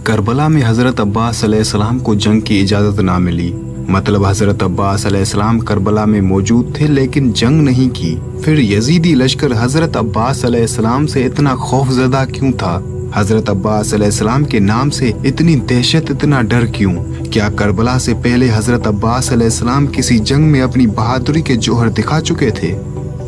Karbala में हज़रत अब्बास अलैहिस्सलाम को जंग की इजाज़त ना मिली। मतलब हज़रत अब्बास अलैहिस्सलाम करबला में मौजूद थे लेकिन जंग नहीं की। फिर यजीदी लश्कर हज़रत अब्बास अलैहिस्सलाम से इतना खौफज़दा क्यों था? हज़रत अब्बास अलैहिस्सलाम के नाम से इतनी दहशत, इतना डर क्यों? क्या करबला से पहले हज़रत अब्बास अलैहिस्सलाम किसी जंग में अपनी बहादुरी के जौहर दिखा चुके थे?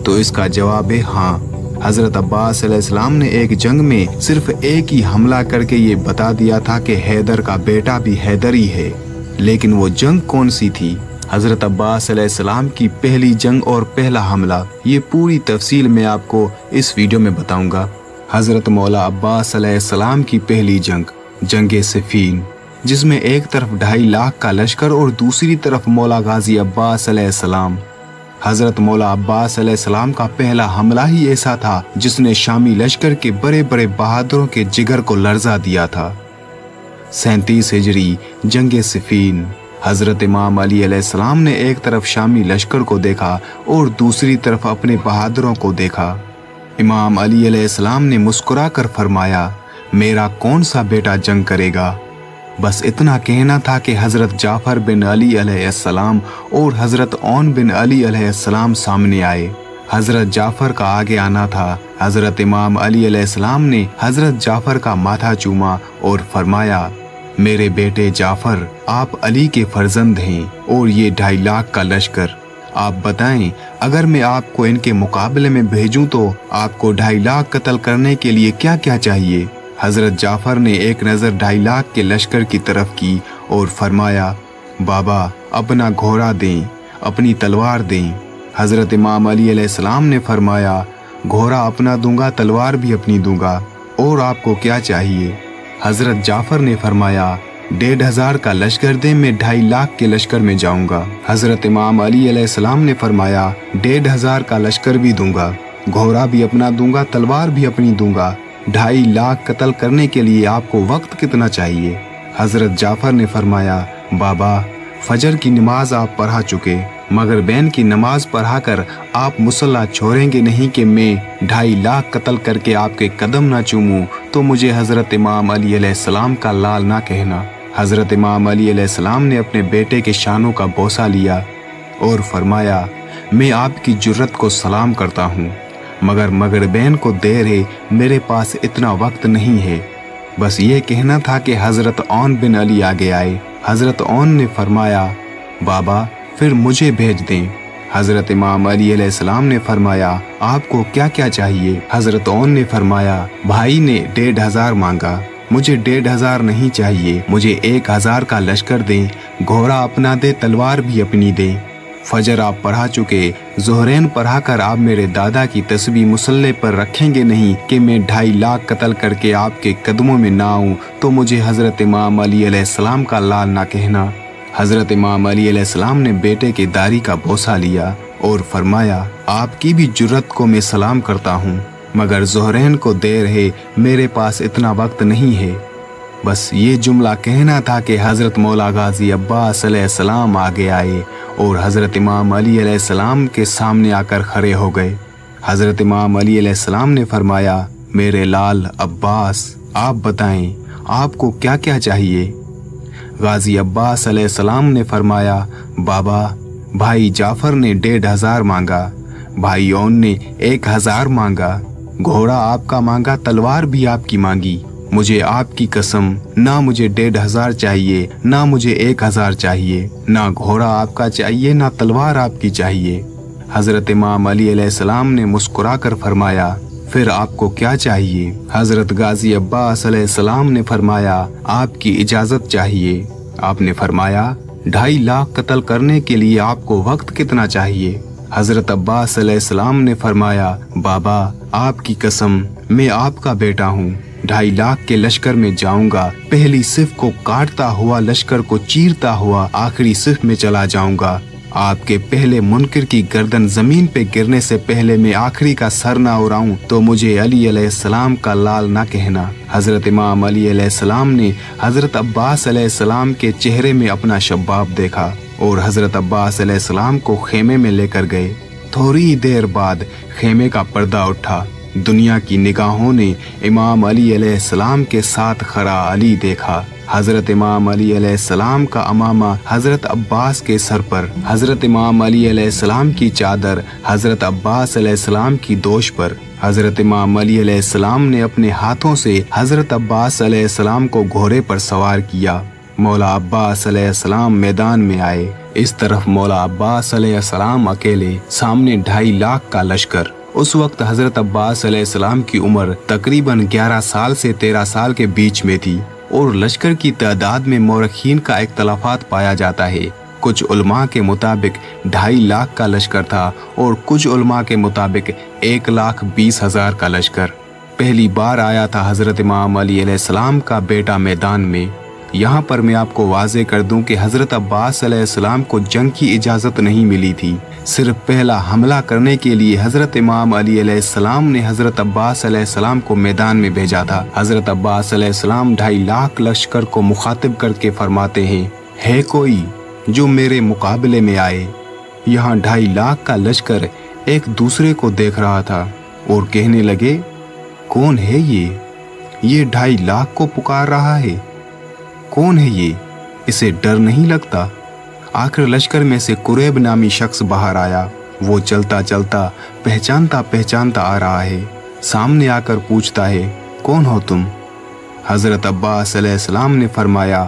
तो इसका जवाब है हाँ। हज़रत अब्बास अलैहिस्सलाम ने एक जंग में सिर्फ एक ही हमला करके ये बता दिया था कि हैदर का बेटा भी हैदर ही है। लेकिन वो जंग कौन सी थी? हज़रत अब्बास अलैहिस्सलाम की पहली जंग और पहला हमला, ये पूरी तफसील मैं आपको इस वीडियो में बताऊंगा। हज़रत मौला अब्बास अलैहिस्सलाम की पहली जंग, जंग सिफ़ीन, जिसमें एक तरफ 2.5 लाख का लश्कर और दूसरी तरफ मौला गाजी अब्बास अलैहिस्सलाम। हज़रत मौला अब्बास अलैहिस्सलाम का पहला हमला ही ऐसा था जिसने शामी लश्कर के बड़े बड़े बहादुरों के जिगर को लर्जा दिया था। 37 हिजरी, जंग सिफ़ीन। हज़रत इमाम अली अलैहिस्सलाम ने एक तरफ शामी लश्कर को देखा और दूसरी तरफ अपने बहादुरों को देखा। इमाम अली अलैहिस्सलाम ने मुस्कुरा कर फरमाया, मेरा कौन सा बेटा जंग करेगा? बस इतना कहना था कि हज़रत जाफ़र बिन अली अलैहिस्सलाम और हज़रत औन बिन अली अलैहिस्सलाम सामने आए। हज़रत जाफ़र का आगे आना था। हज़रत इमाम अली अलैहिस्सलाम ने हज़रत जाफ़र का माथा चूमा और फरमाया, मेरे बेटे जाफ़र, आप अली के फर्जंद हैं और ये 2.5 लाख का लश्कर, आप बताएं अगर मैं आपको इनके मुकाबले में भेजूं तो आपको 2.5 लाख कत्ल करने के लिए क्या क्या चाहिए? हज़रत जाफ़र ने एक नज़र 2.5 लाख के लश्कर की तरफ की और फरमाया, बाबा अपना घोड़ा दें, अपनी तलवार दें। हज़रत इमाम अली अलैहिस्सलाम ने फरमाया, घोड़ा अपना दूंगा, तलवार भी अपनी दूंगा, और आपको क्या चाहिए? हज़रत जाफ़र ने फरमाया, 1,500 का लश्कर दें, मैं 2.5 लाख के लश्कर में जाऊंगा। हज़रत इमाम अली अलैहिस्सलाम ने फरमाया, 1,500 का लश्कर भी दूंगा, घोड़ा भी अपना दूंगा, तलवार भी अपनी दूंगा। 2.5 लाख कत्ल करने के लिए आपको वक्त कितना चाहिए? हज़रत जाफ़र ने फरमाया, बाबा फजर की नमाज आप पढ़ा चुके, मगर बैन की नमाज पढ़ा कर आप मुसल्ला छोड़ेंगे नहीं कि मैं 2.5 लाख कत्ल करके आपके कदम ना चूमूं, तो मुझे हज़रत इमाम अली अलैहिस्सलाम का लाल ना कहना। हज़रत इमाम अली अलैहिस्सलाम ने अपने बेटे के शानों का बोसा लिया और फरमाया, मैं आपकी जुर्रत को सलाम करता हूँ, मगर मगरबैन को देर है, मेरे पास इतना वक्त नहीं है। बस ये कहना था कि हज़रत औन बिन अली आगे आए। हज़रत औन ने फरमाया, बाबा फिर मुझे भेज दें। हज़रत इमाम अली अलैहिस्सलाम ने फरमाया, आपको क्या क्या चाहिए? हज़रत औन ने फरमाया, भाई ने 1,500 मांगा, मुझे 1,500 नहीं चाहिए, मुझे 1,000 का लश्कर दें, घोड़ा अपना दे, तलवार भी अपनी दें। फजर आप पढ़ा चुके, ज़ोहरैन पढ़ा कर आप मेरे दादा की तस्बीह मुसल्ले पर रखेंगे नहीं कि मैं 2.5 लाख कत्ल करके आपके कदमों में ना आऊँ, तो मुझे हज़रत इमाम अली अलैहिस्सलाम का लाल ना कहना। हज़रत इमाम अली अलैहिस्सलाम ने बेटे के दाढ़ी का बोसा लिया और फरमाया, आपकी भी जुर्रत को मैं सलाम करता हूँ, मगर ज़ोहरैन को देर है, मेरे पास इतना वक्त नहीं है। बस ये जुमला कहना था कि हज़रत मौला गाजी अब्बास अलैहिस्सलाम आगे आए और हज़रत इमाम अली अलैहिस्सलाम के सामने आकर खड़े हो गए। हज़रत इमाम अली अलैहिस्सलाम ने फरमाया, मेरे लाल अब्बास, आप बताएं आपको क्या क्या चाहिए? गाजी अब्बास अलैहिस्सलाम ने फरमाया, बाबा भाई जाफ़र ने 1,500 मांगा, भाई औन ने 1,000 मांगा, घोड़ा आपका मांगा, तलवार भी आपकी मांगी। मुझे आपकी कसम, ना मुझे 1,500 चाहिए, ना मुझे 1,000 चाहिए, ना घोड़ा आपका चाहिए, ना तलवार आपकी चाहिए। हज़रत इमाम अली अलैहिस्सलाम ने मुस्कुरा कर फरमाया, फिर आपको क्या चाहिए? हज़रत गाजी अब्बास अलैहिस्सलाम ने फरमाया, आपकी इजाज़त चाहिए। आपने फरमाया, 2.5 लाख कत्ल करने के लिए आपको वक्त कितना चाहिए? हज़रत अब्बास अलैहिस्सलाम ने फरमाया, बाबा आपकी कसम, मैं आपका बेटा हूँ, 2.5 लाख के लश्कर में जाऊंगा, पहली सिफ को काटता हुआ लश्कर को चीरता हुआ आखिरी सिफ में चला जाऊंगा। आपके पहले मुनकिर की गर्दन जमीन पे गिरने से पहले मैं आखिरी का सर ना उड़ाऊं, तो मुझे अली अलैहिस्सलाम का लाल ना कहना। हज़रत इमाम अली अलैहिस्सलाम ने हज़रत अब्बास अलैहिस्सलाम के चेहरे में अपना शबाब देखा और हज़रत अब्बास अलैहिस्सलाम को खेमे में लेकर गए। थोड़ी ही देर बाद खेमे का पर्दा उठा दुनिया की निगाहों ने इमाम अली अलैहिस्सलाम के साथ खड़ा अली देखा। हजरत इमाम अली अलैहिस्सलाम का अमामा हजरत अब्बास के सर पर, हजरत इमाम अली अलैहिस्सलाम की चादर हजरत अब्बास अलैहिस्सलाम की दोष पर। हजरत इमाम अली अलैहिस्सलाम ने अपने हाथों से हजरत अब्बास अलैहिस्सलाम को घोड़े पर सवार किया। मौला अब्बास अलैहिस्सलाम मैदान में आए। इस तरफ मौला अब्बास अलैहिस्सलाम अकेले, सामने 2.5 लाख का लश्कर। उस वक्त हजरत अब्बास अलैहिस्सलाम की उम्र तकरीबन 11 साल से 13 साल के बीच में थी और लश्कर की तादाद में मौरखीन का इख्तलाफात पाया जाता है। कुछ उलमा के मुताबिक 2.5 लाख का लश्कर था और कुछ उलमा के मुताबिक 1,20,000 का लश्कर। पहली बार आया था हजरत इमाम अली अलैहिस्सलाम का बेटा मैदान में। यहाँ पर मैं आपको वाज़े कर दूं कि हजरत अब्बास अलैहिस्सलाम को जंग की इजाज़त नहीं मिली थी। सिर्फ पहला हमला करने के लिए हजरत इमाम अली अलैहिस्सलाम ने हजरत अब्बास अलैहिस्सलाम को मैदान में भेजा था। हजरत अब्बास अलैहिस्सलाम 2.5 लाख लश्कर को मुखातिब करके फरमाते हैं, है कोई जो मेरे मुकाबले में आए। यहाँ 2.5 लाख का लश्कर एक दूसरे को देख रहा था और कहने लगे, कौन है ये 2.5 लाख को पुकार रहा है, कौन है ये, इसे डर नहीं लगता। आखिर लश्कर में से कुरैब नामी शख्स बाहर आया। वो चलता चलता पहचानता आ रहा है। सामने आकर पूछता है, कौन हो तुम? हजरत अब्बास अलैहिस्सलाम ने फरमाया,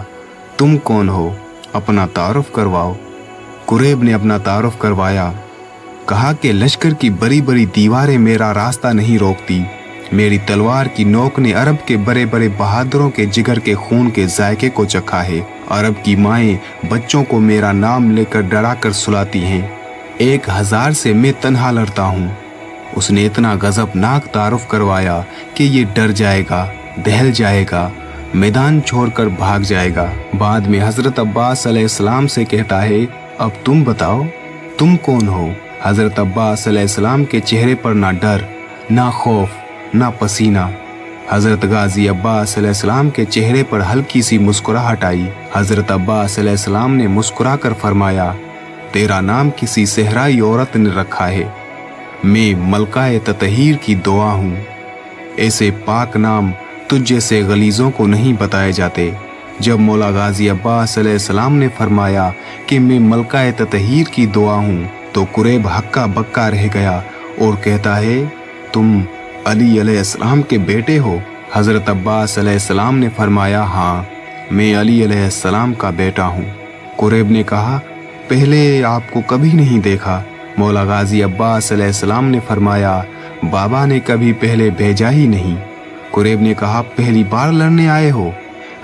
तुम कौन हो, अपना तारुफ करवाओ। कुरैब ने अपना तारुफ करवाया। कहा कि लश्कर की बड़ी बड़ी दीवारें मेरा रास्ता नहीं रोकती। मेरी तलवार की नोक ने अरब के बड़े बड़े बहादुरों के जिगर के खून के जायके को चखा है। अरब की माएं बच्चों को मेरा नाम लेकर डरा कर सुलाती हैं। 1000 से मैं तन्हा लड़ता हूँ। उसने इतना गजबनाक तारुफ करवाया कि ये डर जाएगा, दहल जाएगा, मैदान छोड़कर भाग जाएगा। बाद में हजरत अब्बास अलैहिस्सलाम से कहता है, अब तुम बताओ, तुम कौन हो? हजरत अब्बास अलैहिस्सलाम के चेहरे पर ना डर, ना खौफ, ना पसीना। हजरत गाजी अब्बास अलैहिस्सलाम के चेहरे पर हल्की सी मुस्कुराहट आई। हजरत अब्बास अलैहिस्सलाम ने मुस्कुरा कर फरमाया, तेरा नाम किसी सहराई औरत ने रखा है। मैं मलकाए ततहीर की दुआ हूँ। ऐसे पाक नाम तुझ जैसे गलीजों को नहीं बताए जाते। जब मौला गाजी अब्बास अलैहिस्सलाम ने फरमाया कि मैं मलकाए ततहीर की दुआ हूँ, तो कुरैब हक्का बक्का रह गया और कहता है, तुम अली अलैहिस्सलाम के बेटे हो? हजरत अब्बास अलैहिस्सलाम ने फरमाया, हाँ, मैं अली अलैहिस्सलाम का बेटा हूँ। कुरैब ने कहा, पहले आपको कभी नहीं देखा। मौला गाजी अब्बास अलैहिस्सलाम ने फरमाया, बाबा ने कभी पहले भेजा ही नहीं। कुरैब ने कहा, पहली बार लड़ने आए हो?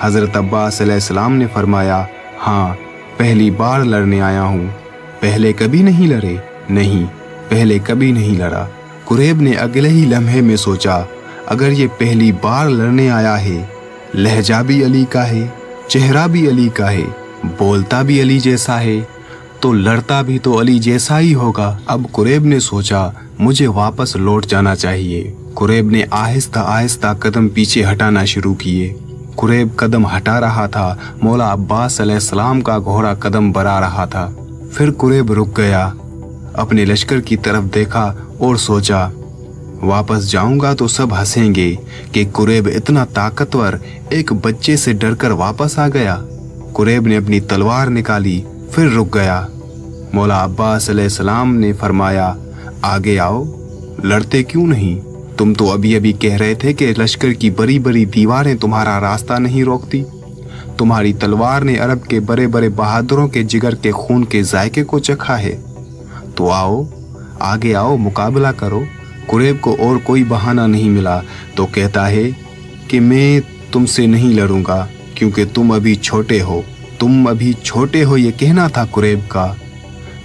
हजरत अब्बास अलैहिस्सलाम ने फरमाया, हाँ, पहली बार लड़ने आया हूँ। पहले कभी नहीं लड़े? नहीं, पहले कभी नहीं लड़ा। कुरैब ने अगले ही लम्हे में सोचा, अगर ये पहली बार लड़ने आया है, लहजा भी अली का है, चेहरा भी अली का है, बोलता भी अली जैसा है, तो लड़ता भी तो अली जैसा ही होगा। अब कुरैब ने सोचा, मुझे वापस लौट जाना चाहिए। कुरैब ने आहिस्ता आहिस्ता कदम पीछे हटाना शुरू किए। कुरैब कदम हटा रहा था, मौला अब्बास अलैहिस्सलाम का घोड़ा कदम बढ़ा रहा था। फिर कुरैब रुक गया, अपने लश्कर की तरफ देखा और सोचा, वापस जाऊंगा तो सब हंसेंगे कि कुरैब इतना ताकतवर एक बच्चे से डरकर वापस आ गया। कुरैब ने अपनी तलवार निकाली, फिर रुक गया। मौला अब्बास अलैहिस्सलाम ने फरमाया, आगे आओ, लड़ते क्यों नहीं? तुम तो अभी अभी कह रहे थे कि लश्कर की बड़ी बड़ी दीवारें तुम्हारा रास्ता नहीं रोकती। तुम्हारी तलवार ने अरब के बड़े बड़े बहादुरों के जिगर के खून के जायके को चखा है। तो आओ, आगे आओ, मुकाबला करो। कुरैब को और कोई बहाना नहीं मिला तो कहता है कि मैं तुमसे नहीं लड़ूंगा क्योंकि तुम अभी छोटे हो। तुम अभी छोटे हो, ये कहना था कुरैब का।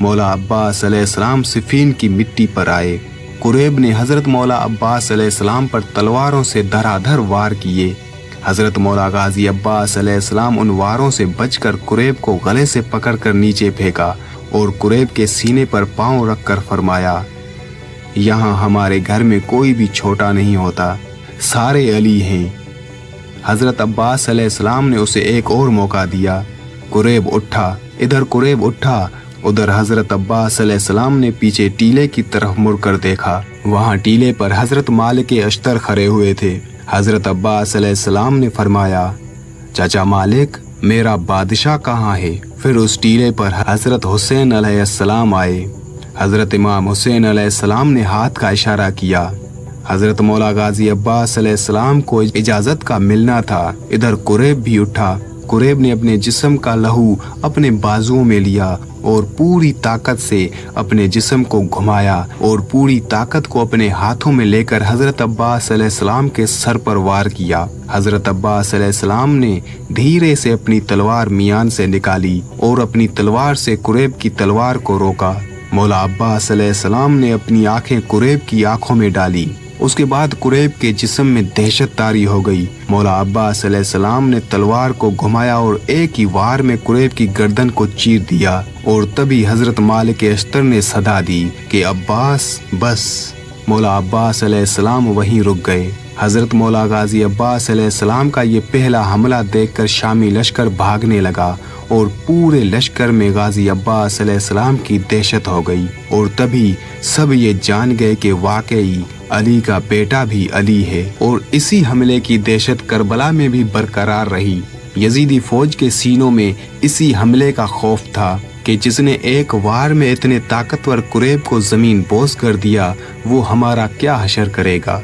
मौला अब्बास अलैहिस्सलाम सिफीन की मिट्टी पर आए। कुरैब ने हजरत मौला अब्बास अलैहिस्सलाम पर तलवारों से धराधर वार किए। हजरत मौला गाजी अब्बास अलैहिस्सलाम उन वारों से बचकर कुरैब को गले से पकड़कर नीचे फेंका और कुरैब के सीने पर पांव रखकर फरमाया, यहाँ हमारे घर में कोई भी छोटा नहीं होता, सारे अली हैं। हजरत अब्बास अलैहिस्सलाम ने उसे एक और मौका दिया। कुरैब उठा, इधर कुरैब उठा, उधर हजरत अब्बास अलैहिस्सलाम ने पीछे टीले की तरफ मुड़कर देखा। वहाँ टीले पर हजरत मालिक अश्तर खड़े हुए थे। हजरत अब्बास अलैहिस्सलाम ने फरमाया, चाचा मालिक, मेरा बादशाह कहाँ है? फिर उस टीले पर हजरत हुसैन अलैहिस्सलाम आए। हजरत इमाम हुसैन अलैहिस्सलाम ने हाथ का इशारा किया। हजरत मौला गाजी अब्बास अलैहिस्सलाम को इजाजत का मिलना था। इधर कुरैब भी उठा। कुरैब ने अपने जिस्म का लहू अपने बाजुओं में लिया और पूरी ताकत से अपने जिस्म को घुमाया और पूरी ताकत को अपने हाथों में लेकर हजरत अब्बास अलैहिस्सलाम के सर पर वार किया। हजरत अब्बास अलैहिस्सलाम ने धीरे से अपनी तलवार मियान से निकाली और अपनी तलवार से कुरैब की तलवार को रोका। मौला अब्बास अलैहिस्सलाम ने अपनी आंखें कुरैब की आंखों में डाली। उसके बाद कुरैब के जिस्म में दहशत तारी हो गई। मौला अब्बास अलैहिस्सलाम ने तलवार को घुमाया और एक ही वार में कुरैब की गर्दन को चीर दिया। और तभी हजरत मालिक अश्तर ने सदा दी कि अब्बास बस। मौला अब्बास अलैहिस्सलाम वहीं रुक गए। हजरत मौला गाजी अब्बास अलैहिस्सलाम का ये पहला हमला देखकर शामी लश्कर भागने लगा और पूरे लश्कर में गाजी अब्बास अलैहिस्सलाम की दहशत हो गई। और तभी सब ये जान गए कि वाकई अली का बेटा भी अली है। और इसी हमले की दहशत करबला में भी बरकरार रही। यजीदी फौज के सीनों में इसी हमले का खौफ था कि जिसने एक वार में इतने ताकतवर कुरैब को जमीन बोस कर दिया, वो हमारा क्या हशर करेगा।